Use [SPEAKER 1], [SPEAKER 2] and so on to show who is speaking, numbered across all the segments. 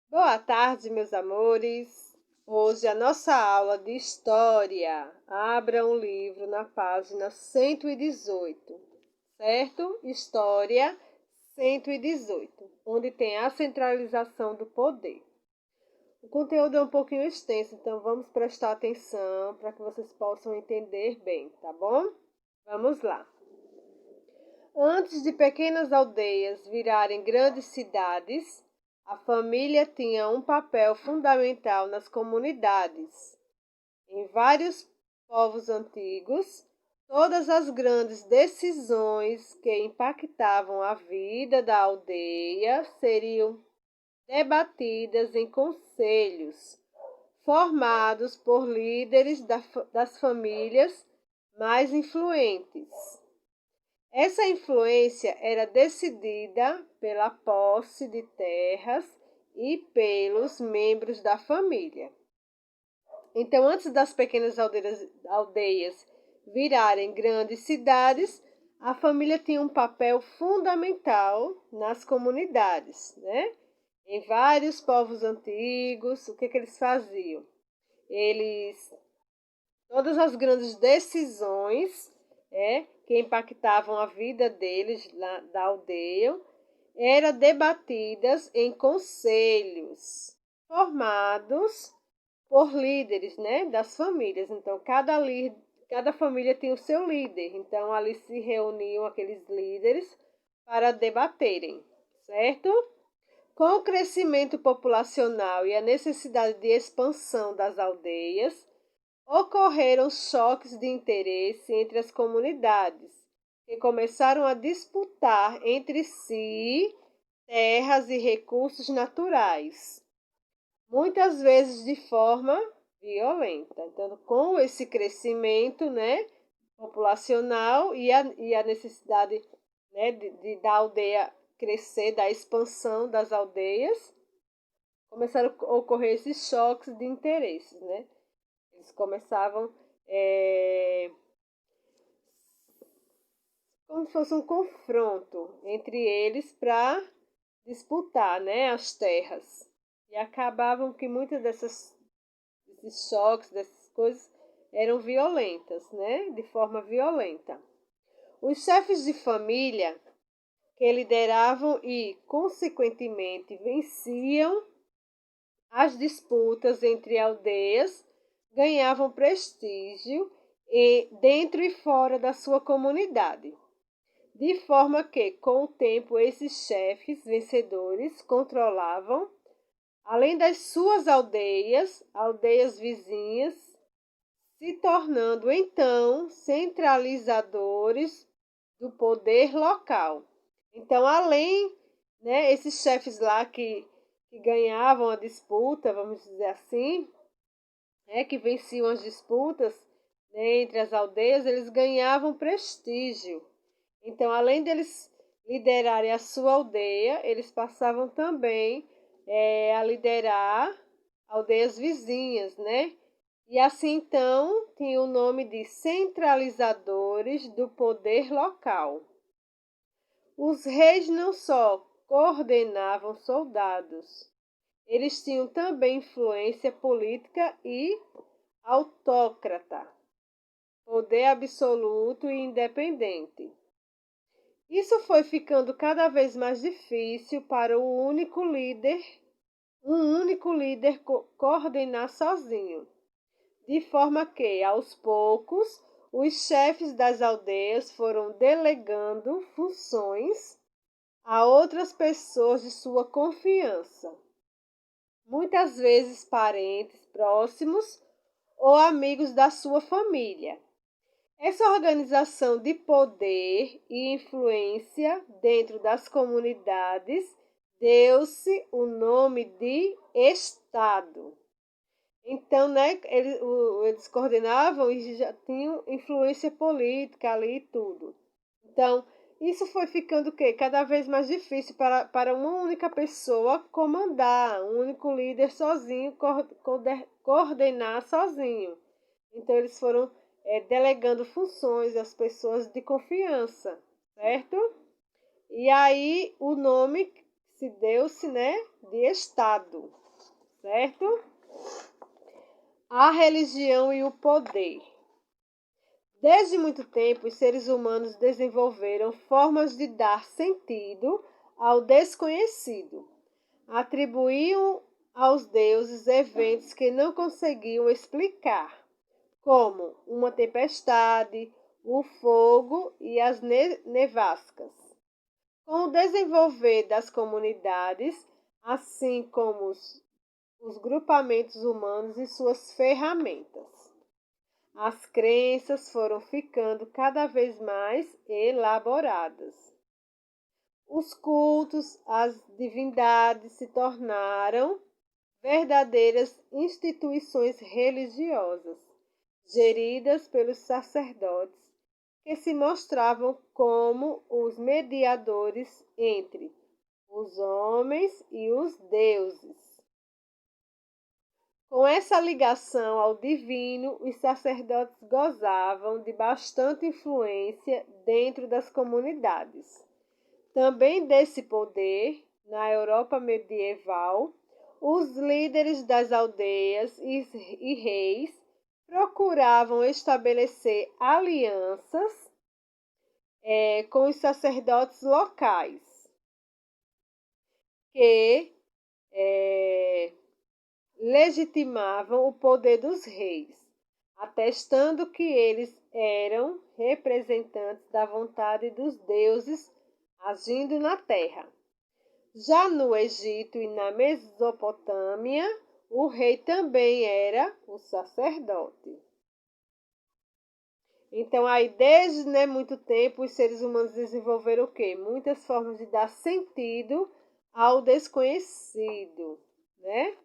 [SPEAKER 1] Boa tarde, meus amores. Hoje a nossa aula de história. Abra um livro na página 118, certo? História 118, onde tem a centralização do poder. O conteúdo é um pouquinho extenso, então vamos prestar atenção para que vocês possam entender bem, tá bom? Vamos lá. Antes de pequenas aldeias virarem grandes cidades, a família tinha um papel fundamental nas comunidades. Em vários povos antigos, todas as grandes decisões que impactavam a vida da aldeia seriam debatidas em conselhos, formados por líderes das famílias mais influentes. Essa influência era decidida pela posse de terras e pelos membros da família. Então, antes das pequenas aldeias virarem grandes cidades, a família tinha um papel fundamental nas comunidades, né? Em vários povos antigos, o que eles faziam? Todas as grandes decisões que impactavam a vida deles lá da aldeia eram debatidas em conselhos formados por líderes, das famílias. Então, cada família tinha o seu líder. Então, ali se reuniam aqueles líderes para debaterem, certo? Com o crescimento populacional e a necessidade de expansão das aldeias, ocorreram choques de interesse entre as comunidades, que começaram a disputar entre si terras e recursos naturais, muitas vezes de forma violenta. Então, com esse crescimento, populacional e a necessidade, da aldeia crescer, da expansão das aldeias, começaram a ocorrer esses choques de interesses, Eles começavam como se fosse um confronto entre eles para disputar, as terras. E acabavam que muitas desses choques, dessas coisas, eram violentas, de forma violenta. Os chefes de família que lideravam e, consequentemente, venciam as disputas entre aldeias ganhavam prestígio dentro e fora da sua comunidade. De forma que, com o tempo, esses chefes vencedores controlavam, além das suas aldeias vizinhas, se tornando então centralizadores do poder local. Então, além, esses chefes lá que ganhavam a disputa, vamos dizer assim, que venciam as disputas, entre as aldeias, eles ganhavam prestígio. Então, além deles liderarem a sua aldeia, eles passavam também a liderar aldeias vizinhas, E assim, então, tinha o nome de centralizadores do poder local. Os reis não só coordenavam soldados, eles tinham também influência política e autócrata, poder absoluto e independente. Isso foi ficando cada vez mais difícil para um único líder coordenar sozinho, de forma que, aos poucos, os chefes das aldeias foram delegando funções a outras pessoas de sua confiança, muitas vezes parentes próximos ou amigos da sua família. Essa organização de poder e influência dentro das comunidades deu-se o nome de Estado. Então, eles coordenavam e já tinham influência política ali e tudo. Então, isso foi ficando cada vez mais difícil para uma única pessoa comandar, um único líder sozinho, coordenar sozinho. Então, eles foram delegando funções às pessoas de confiança, certo? E aí, o nome se deu-se, de Estado, certo? A religião e o poder. Desde muito tempo, os seres humanos desenvolveram formas de dar sentido ao desconhecido. Atribuíam aos deuses eventos que não conseguiam explicar, como uma tempestade, o fogo e as nevascas. Com o desenvolver das comunidades, assim como os grupamentos humanos e suas ferramentas, as crenças foram ficando cada vez mais elaboradas. Os cultos às divindades se tornaram verdadeiras instituições religiosas, geridas pelos sacerdotes, que se mostravam como os mediadores entre os homens e os deuses. Com essa ligação ao divino, os sacerdotes gozavam de bastante influência dentro das comunidades. Também desse poder, na Europa medieval, os líderes das aldeias e reis procuravam estabelecer alianças com os sacerdotes locais, que legitimavam o poder dos reis, atestando que eles eram representantes da vontade dos deuses agindo na terra. Já no Egito e na Mesopotâmia, o rei também era o sacerdote. Então, aí, desde muito tempo, os seres humanos desenvolveram o quê? Muitas formas de dar sentido ao desconhecido, né?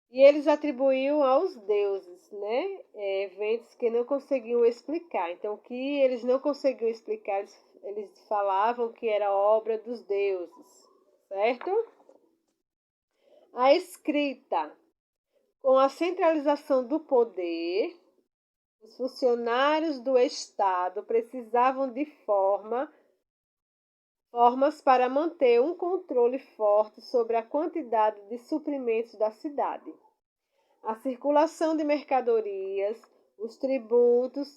[SPEAKER 1] E eles atribuíam aos deuses, né? Eventos que não conseguiam explicar. Então, o que eles não conseguiam explicar, eles falavam que era obra dos deuses, certo? A escrita. Com a centralização do poder, os funcionários do Estado precisavam de formas para manter um controle forte sobre a quantidade de suprimentos da cidade. A circulação de mercadorias, os tributos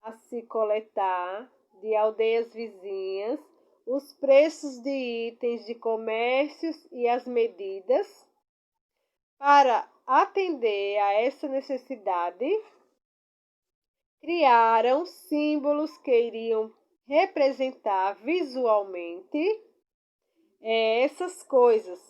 [SPEAKER 1] a se coletar de aldeias vizinhas, os preços de itens de comércios e as medidas. Para atender a essa necessidade, criaram símbolos que iriam representar visualmente essas coisas.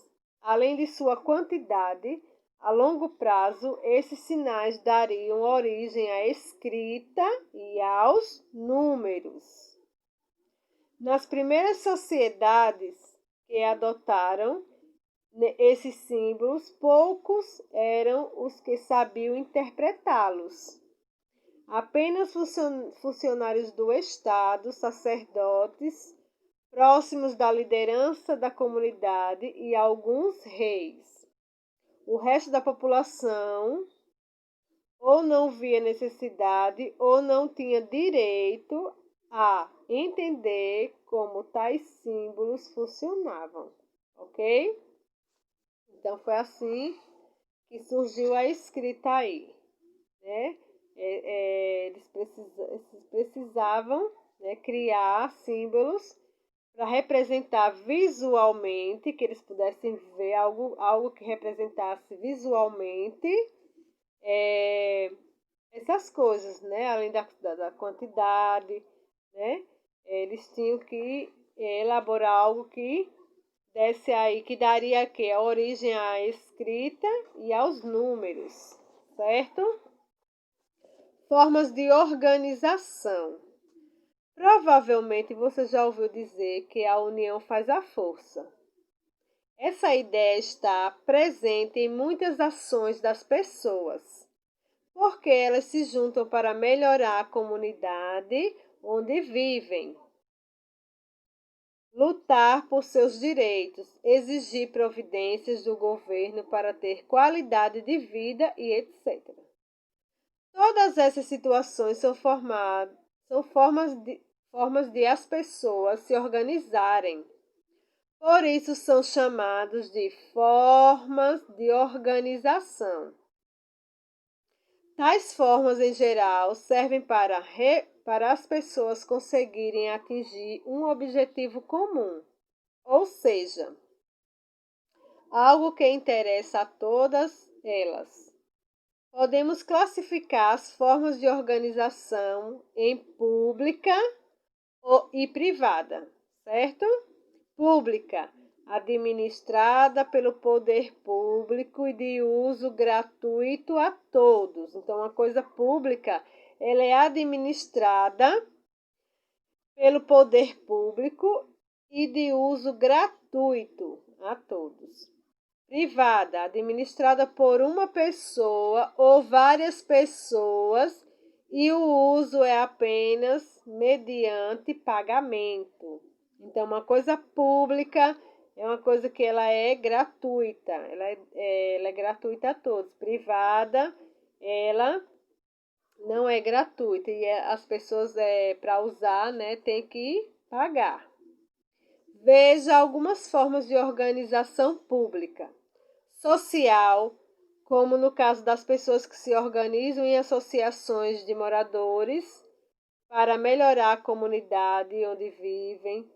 [SPEAKER 1] Além de sua quantidade, a longo prazo, esses sinais dariam origem à escrita e aos números. Nas primeiras sociedades que adotaram esses símbolos, poucos eram os que sabiam interpretá-los. Apenas funcionários do Estado, sacerdotes, próximos da liderança da comunidade e alguns reis. O resto da população ou não via necessidade ou não tinha direito a entender como tais símbolos funcionavam, ok? Então, foi assim que surgiu a escrita aí, né? Eles precisavam, né, criar símbolos para representar visualmente, que eles pudessem ver algo que representasse visualmente essas coisas, né? Além da quantidade, né? Eles tinham que elaborar algo que desse aí, que daria aqui a origem à escrita e aos números, certo? Formas de organização. Provavelmente você já ouviu dizer que a união faz a força. Essa ideia está presente em muitas ações das pessoas, porque elas se juntam para melhorar a comunidade onde vivem, lutar por seus direitos, exigir providências do governo para ter qualidade de vida e etc. Todas essas situações são formas de as pessoas se organizarem, Por isso são chamados de formas de organização. Tais formas, em geral, servem para as pessoas conseguirem atingir um objetivo comum, ou seja, algo que interessa a todas elas. Podemos classificar as formas de organização em pública e privada, certo? Pública, administrada pelo poder público e de uso gratuito a todos. Então, a coisa pública, ela é administrada pelo poder público e de uso gratuito a todos. Privada, administrada por uma pessoa ou várias pessoas e o uso é apenas mediante pagamento. Então, uma coisa pública é uma coisa que ela é gratuita, ela é gratuita a todos. Privada, ela não é gratuita e as pessoas, para usar, né, tem que pagar. Veja algumas formas de organização pública. Social, como no caso das pessoas que se organizam em associações de moradores para melhorar a comunidade onde vivem.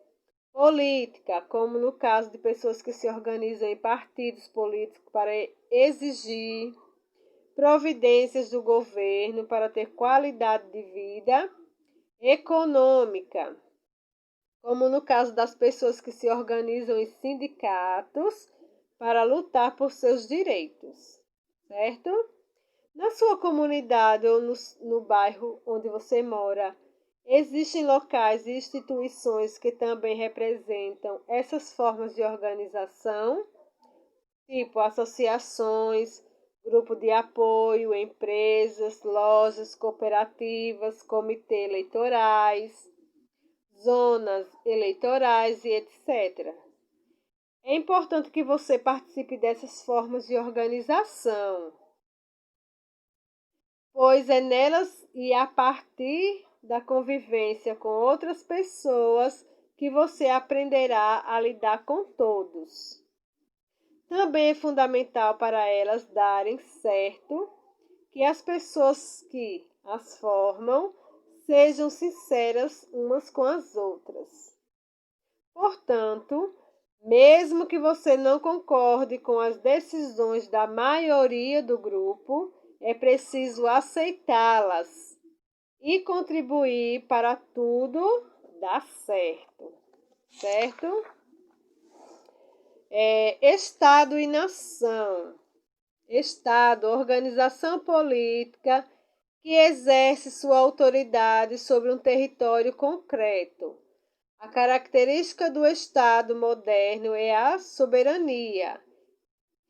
[SPEAKER 1] Política, como no caso de pessoas que se organizam em partidos políticos para exigir providências do governo para ter qualidade de vida. Econômica, como no caso das pessoas que se organizam em sindicatos para lutar por seus direitos, certo? Na sua comunidade ou no bairro onde você mora, existem locais e instituições que também representam essas formas de organização, tipo associações, grupo de apoio, empresas, lojas, cooperativas, comitês eleitorais, zonas eleitorais e etc. É importante que você participe dessas formas de organização, pois é nelas e a partir da convivência com outras pessoas que você aprenderá a lidar com todos. Também é fundamental para elas darem certo que as pessoas que as formam sejam sinceras umas com as outras. Portanto, mesmo que você não concorde com as decisões da maioria do grupo, é preciso aceitá-las e contribuir para tudo dar certo, certo? Estado e nação. Estado, organização política que exerce sua autoridade sobre um território concreto. A característica do Estado moderno é a soberania,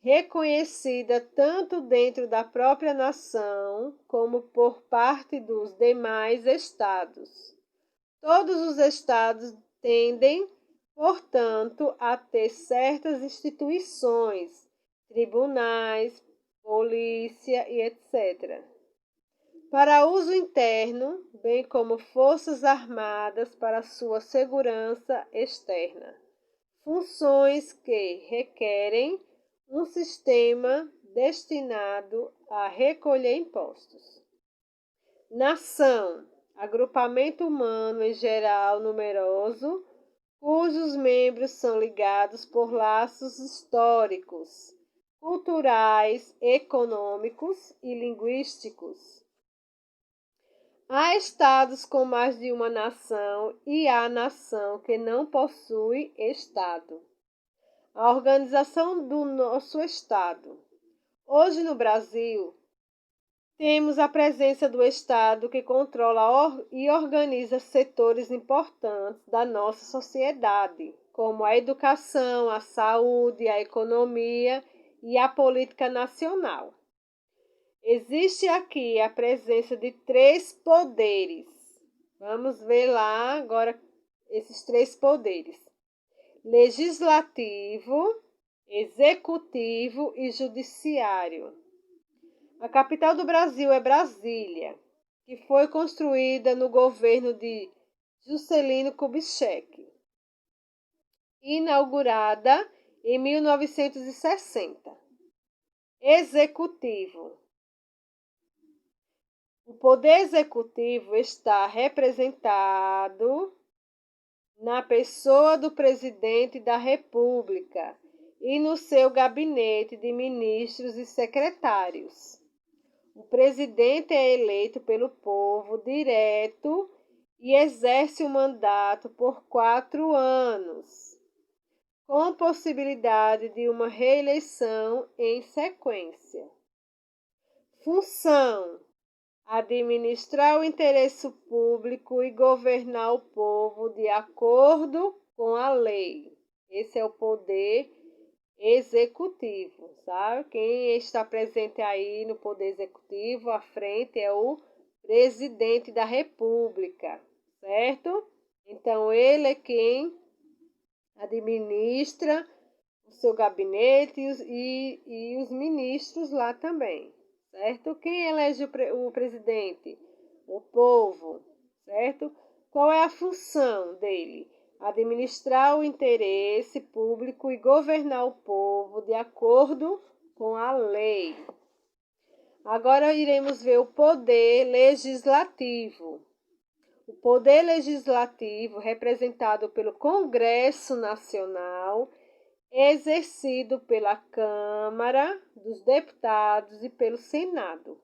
[SPEAKER 1] reconhecida tanto dentro da própria nação como por parte dos demais estados. Todos os estados tendem, portanto, a ter certas instituições, tribunais, polícia e etc. Para uso interno, bem como forças armadas para sua segurança externa. Funções que requerem um sistema destinado a recolher impostos. Nação, agrupamento humano em geral numeroso, cujos membros são ligados por laços históricos, culturais, econômicos e linguísticos. Há estados com mais de uma nação e há nação que não possui estado. A organização do nosso estado. Hoje no Brasil, temos a presença do Estado que controla e organiza setores importantes da nossa sociedade, como a educação, a saúde, a economia e a política nacional. Existe aqui a presença de 3 poderes. Vamos ver lá agora esses 3 poderes: legislativo, executivo e judiciário. A capital do Brasil é Brasília, que foi construída no governo de Juscelino Kubitschek. inaugurada em 1960. Executivo. O poder executivo está representado na pessoa do presidente da República e no seu gabinete de ministros e secretários. O presidente é eleito pelo povo direto e exerce o mandato por 4 anos, com possibilidade de uma reeleição em sequência. Função: administrar o interesse público e governar o povo de acordo com a lei. Esse é o poder executivo, sabe? Quem está presente aí no poder executivo, à frente, é o presidente da República, certo? Então, ele é quem administra o seu gabinete e os ministros lá também, certo? Quem elege o presidente? O povo, certo? Qual é a função dele? Administrar o interesse público e governar o povo de acordo com a lei. Agora iremos ver o poder legislativo. O poder legislativo, representado pelo Congresso Nacional, é exercido pela Câmara dos Deputados e pelo Senado.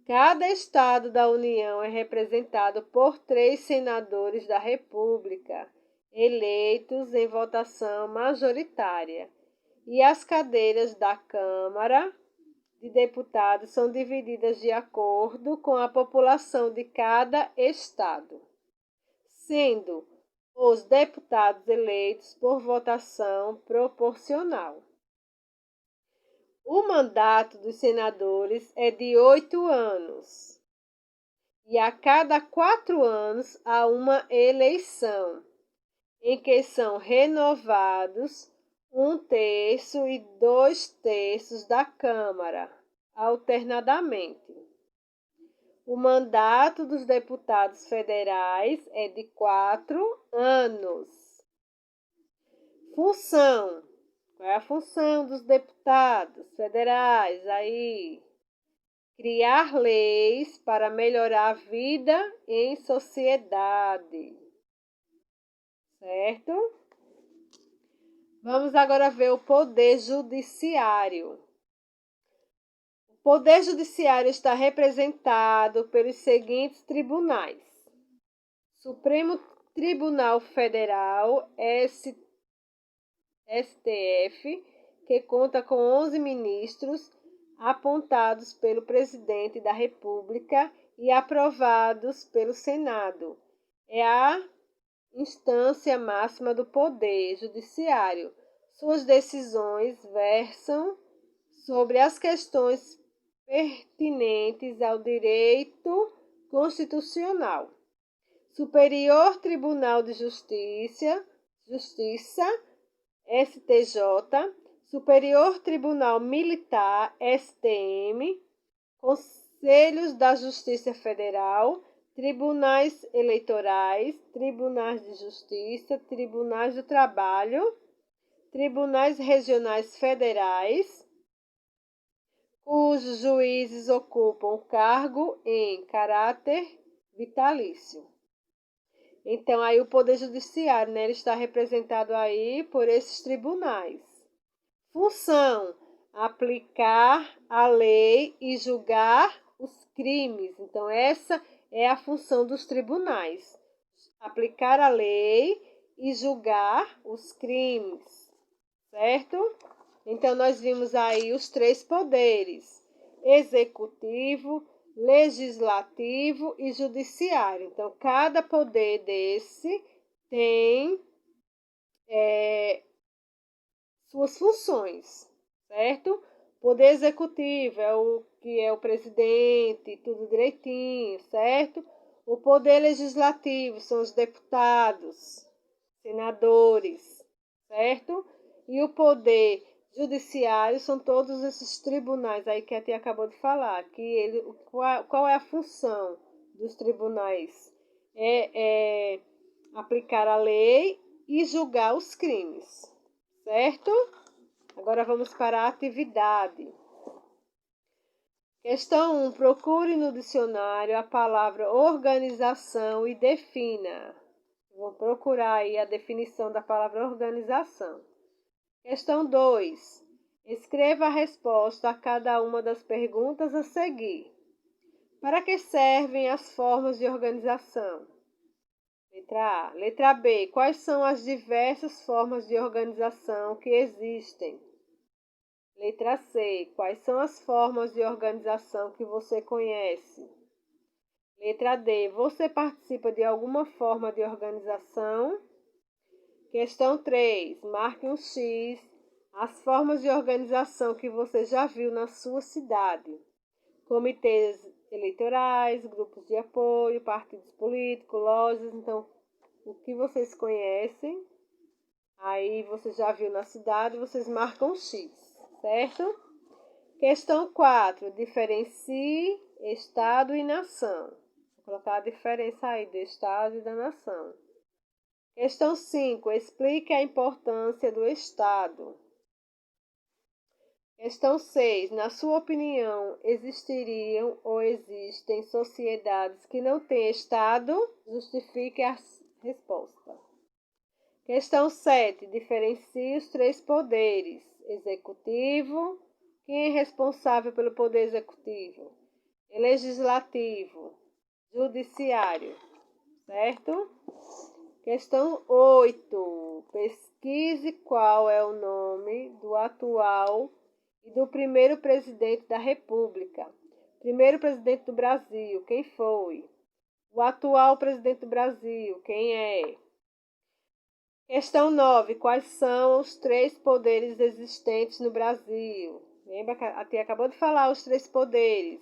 [SPEAKER 1] Cada estado da União é representado por 3 senadores da República, eleitos em votação majoritária, e as cadeiras da Câmara de Deputados são divididas de acordo com a população de cada estado, sendo os deputados eleitos por votação proporcional. O mandato dos senadores é de 8 anos e a cada 4 anos há uma eleição, em que são renovados 1/3 e 2/3 da Câmara, alternadamente. O mandato dos deputados federais é de 4 anos. Função. Qual é a função dos deputados federais aí? Criar leis para melhorar a vida em sociedade. Certo? Vamos agora ver o poder judiciário. O poder judiciário está representado pelos seguintes tribunais: Supremo Tribunal Federal, STF, que conta com 11 ministros apontados pelo presidente da República e aprovados pelo Senado. É a instância máxima do poder judiciário. Suas decisões versam sobre as questões pertinentes ao direito constitucional. Superior Tribunal de Justiça, STJ, Superior Tribunal Militar, STM, Conselhos da Justiça Federal, Tribunais Eleitorais, Tribunais de Justiça, Tribunais do Trabalho, Tribunais Regionais Federais, cujos juízes ocupam o cargo em caráter vitalício. Então, aí o Poder Judiciário, né, ele está representado aí por esses tribunais. Função: aplicar a lei e julgar os crimes. Então, essa é a função dos tribunais. Aplicar a lei e julgar os crimes, certo? Então, nós vimos aí os 3 poderes: executivo, legislativo e judiciário. Então, cada poder desse tem suas funções, certo? Poder executivo é o que é o presidente, tudo direitinho, certo? O poder legislativo são os deputados, senadores, certo? E o poder judiciário são todos esses tribunais aí que a tia acabou de falar, que qual é a função dos tribunais? É aplicar a lei e julgar os crimes, certo? Agora vamos para a atividade. Questão 1. Procure no dicionário a palavra organização e defina. Vou procurar aí a definição da palavra organização. Questão 2. Escreva a resposta a cada uma das perguntas a seguir. Para que servem as formas de organização? Letra A. Letra B. Quais são as diversas formas de organização que existem? Letra C. Quais são as formas de organização que você conhece? Letra D. Você participa de alguma forma de organização? Questão 3. Marque um X. As formas de organização que você já viu na sua cidade. Comitês eleitorais, grupos de apoio, partidos políticos, lojas. Então, o que vocês conhecem, aí você já viu na cidade, vocês marcam X, certo? Questão 4. Diferencie Estado e nação. Vou colocar a diferença aí do Estado e da nação. Questão 5. Explique a importância do Estado. Questão 6. Na sua opinião, existiriam ou existem sociedades que não têm Estado? Justifique a resposta. Questão 7. Diferencie os três poderes. Executivo. Quem é responsável pelo poder executivo? Legislativo. Judiciário. Certo? Questão 8. Pesquise qual é o nome do atual e do primeiro presidente da República. Primeiro presidente do Brasil, quem foi? O atual presidente do Brasil, quem é? Questão 9. Quais são os três poderes existentes no Brasil? Lembra que a tia acabou de falar os três poderes.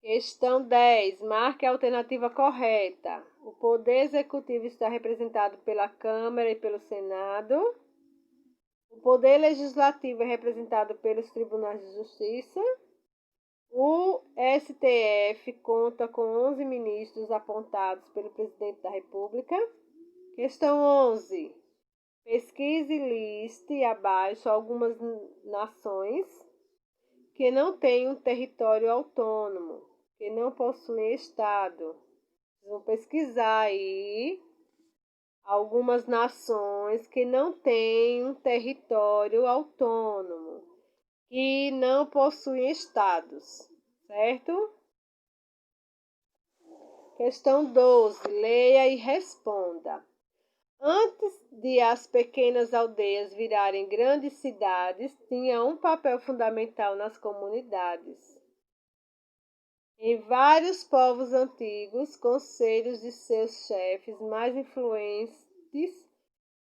[SPEAKER 1] Questão 10. Marque a alternativa correta. O poder executivo está representado pela Câmara e pelo Senado. O poder legislativo é representado pelos tribunais de justiça. O STF conta com 11 ministros apontados pelo presidente da República. Questão 11. Pesquise e liste abaixo algumas nações que não têm um território autônomo, que não possuem Estado. Vão pesquisar aí algumas nações que não têm um território autônomo, que não possuem estados, certo? Questão 12. Leia e responda. Antes de as pequenas aldeias virarem grandes cidades, tinha um papel fundamental nas comunidades. Em vários povos antigos, conselhos de seus chefes mais influentes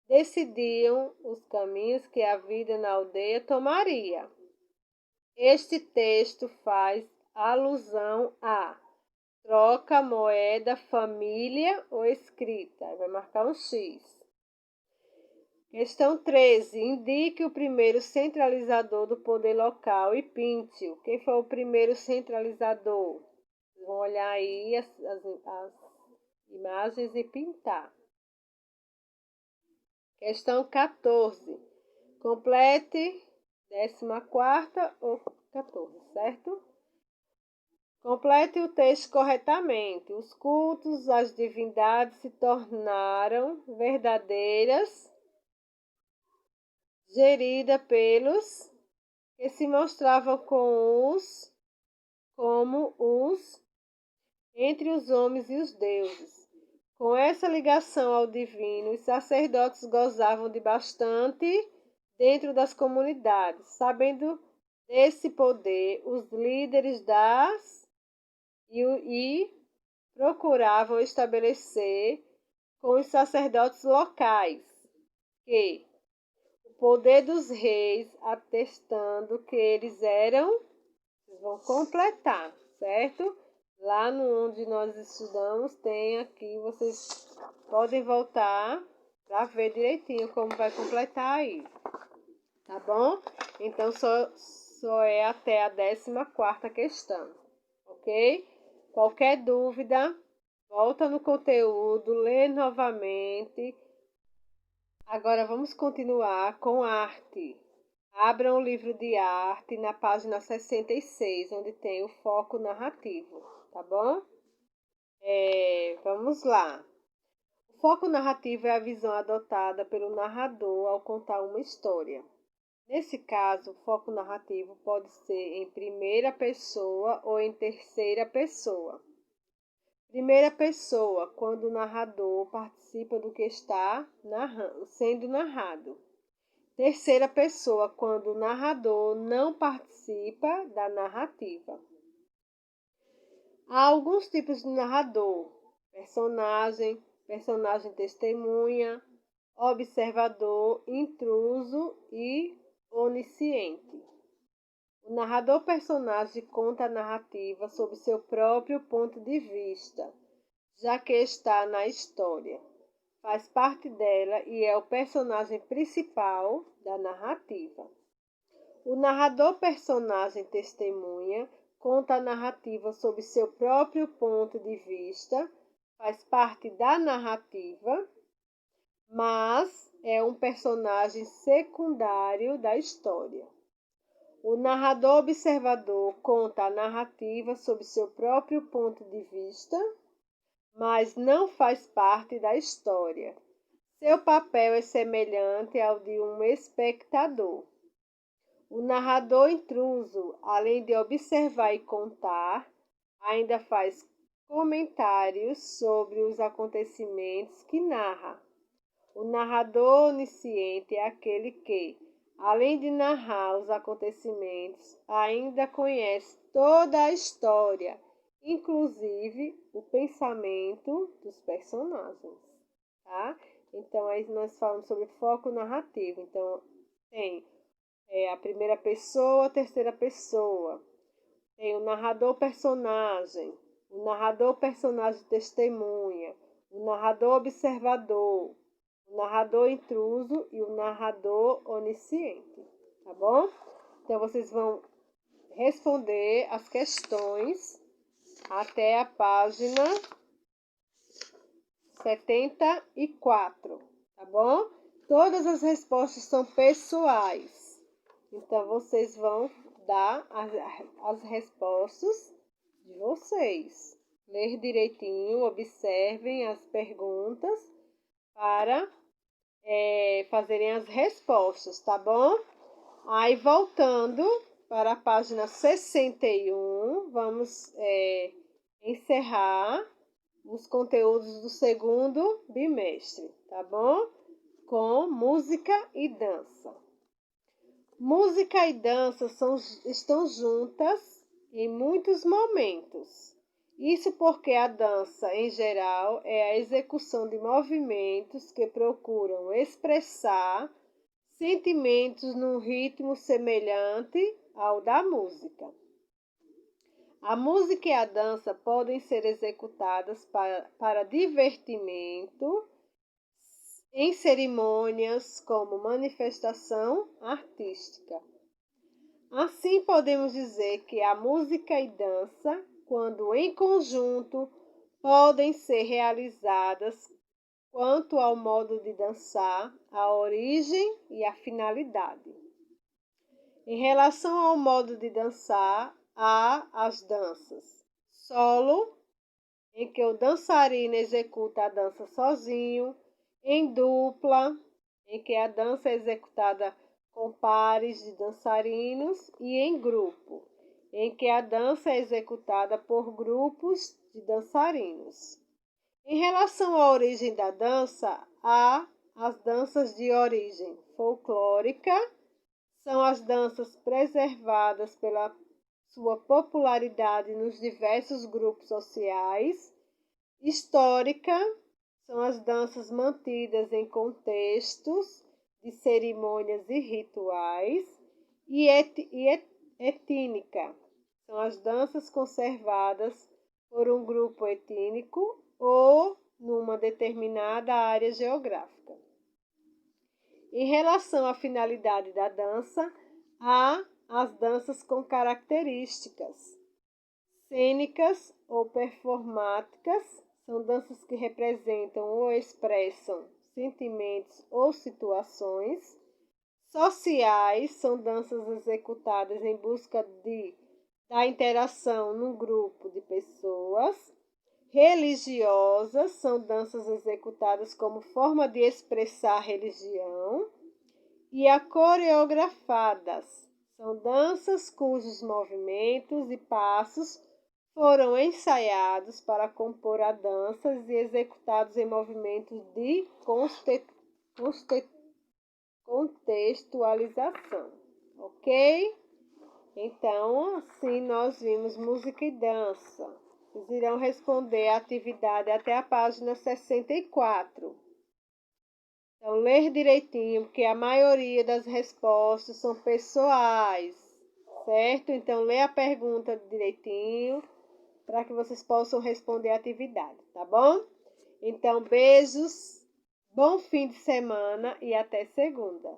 [SPEAKER 1] decidiam os caminhos que a vida na aldeia tomaria. Este texto faz alusão a troca, moeda, família ou escrita. Vai marcar um X. Questão 13. Indique o primeiro centralizador do poder local e pinte-o. Quem foi o primeiro centralizador? Vocês vão olhar aí as imagens e pintar. Questão 14. Complete 14ª ou 14, certo? Complete o texto corretamente. Os cultos às divindades se tornaram verdadeiras, gerida pelos que se mostravam como os entre os homens e os deuses. Com essa ligação ao divino, os sacerdotes gozavam de bastante dentro das comunidades. Sabendo desse poder, os líderes e procuravam estabelecer com os sacerdotes locais que o poder dos reis, atestando que eles eram, vocês vão completar, certo? Lá no onde nós estudamos, tem aqui, vocês podem voltar para ver direitinho como vai completar aí, tá bom? Então, só é até a 14ª questão, ok? Qualquer dúvida, Volta no conteúdo, lê novamente. Agora vamos continuar com arte. Abra um livro de arte na página 66, onde tem o foco narrativo, tá bom? Vamos lá. O foco narrativo é a visão adotada pelo narrador ao contar uma história. Nesse caso, o foco narrativo pode ser em primeira pessoa ou em terceira pessoa. Primeira pessoa, quando o narrador participa do que está sendo narrado. Terceira pessoa, quando o narrador não participa da narrativa. Há alguns tipos de narrador: personagem, personagem testemunha, observador, intruso e onisciente. O narrador personagem conta a narrativa sob seu próprio ponto de vista, já que está na história. Faz parte dela e é o personagem principal da narrativa. O narrador personagem testemunha conta a narrativa sob seu próprio ponto de vista, faz parte da narrativa, mas é um personagem secundário da história. O narrador observador conta a narrativa sob seu próprio ponto de vista, mas não faz parte da história. Seu papel é semelhante ao de um espectador. O narrador intruso, além de observar e contar, ainda faz comentários sobre os acontecimentos que narra. O narrador onisciente é aquele que, além de narrar os acontecimentos, ainda conhece toda a história, inclusive o pensamento dos personagens, tá? Então, aí nós falamos sobre foco narrativo. Então, tem a primeira pessoa, a terceira pessoa. Tem o narrador personagem testemunha, o narrador observador, o narrador intruso e o narrador onisciente, tá bom? Então, vocês vão responder as questões até a página 74, tá bom? Todas as respostas são pessoais, então vocês vão dar as respostas de vocês. Ler direitinho, observem as perguntas para fazerem as respostas, tá bom? Aí, voltando para a página 61, vamos encerrar os conteúdos do segundo bimestre, tá bom? Com música e dança. Música e dança estão juntas em muitos momentos. Isso porque a dança, em geral, é a execução de movimentos que procuram expressar sentimentos num ritmo semelhante ao da música. A música e a dança podem ser executadas para divertimento em cerimônias como manifestação artística. Assim, podemos dizer que a música e dança, quando em conjunto, podem ser realizadas quanto ao modo de dançar, a origem e a finalidade. Em relação ao modo de dançar, há as danças solo, em que o dançarino executa a dança sozinho, em dupla, em que a dança é executada com pares de dançarinos, e em grupo, em que a dança é executada por grupos de dançarinos. Em relação à origem da dança, há as danças de origem folclórica, são as danças preservadas pela sua popularidade nos diversos grupos sociais. Histórica, são as danças mantidas em contextos de cerimônias e rituais. E étnica, são as danças conservadas por um grupo étnico ou numa determinada área geográfica. Em relação à finalidade da dança, há as danças com características cênicas ou performáticas, são danças que representam ou expressam sentimentos ou situações. Sociais são danças executadas em busca da interação num grupo de pessoas. Religiosas são danças executadas como forma de expressar religião. E coreografadas são danças cujos movimentos e passos foram ensaiados para compor a dança e executados em movimentos de contextualização, ok? Então, assim nós vimos música e dança. Vocês irão responder a atividade até a página 64. Então, ler direitinho, porque a maioria das respostas são pessoais, certo? Então, lê a pergunta direitinho para que vocês possam responder a atividade, tá bom? Então, beijos, bom fim de semana e até segunda.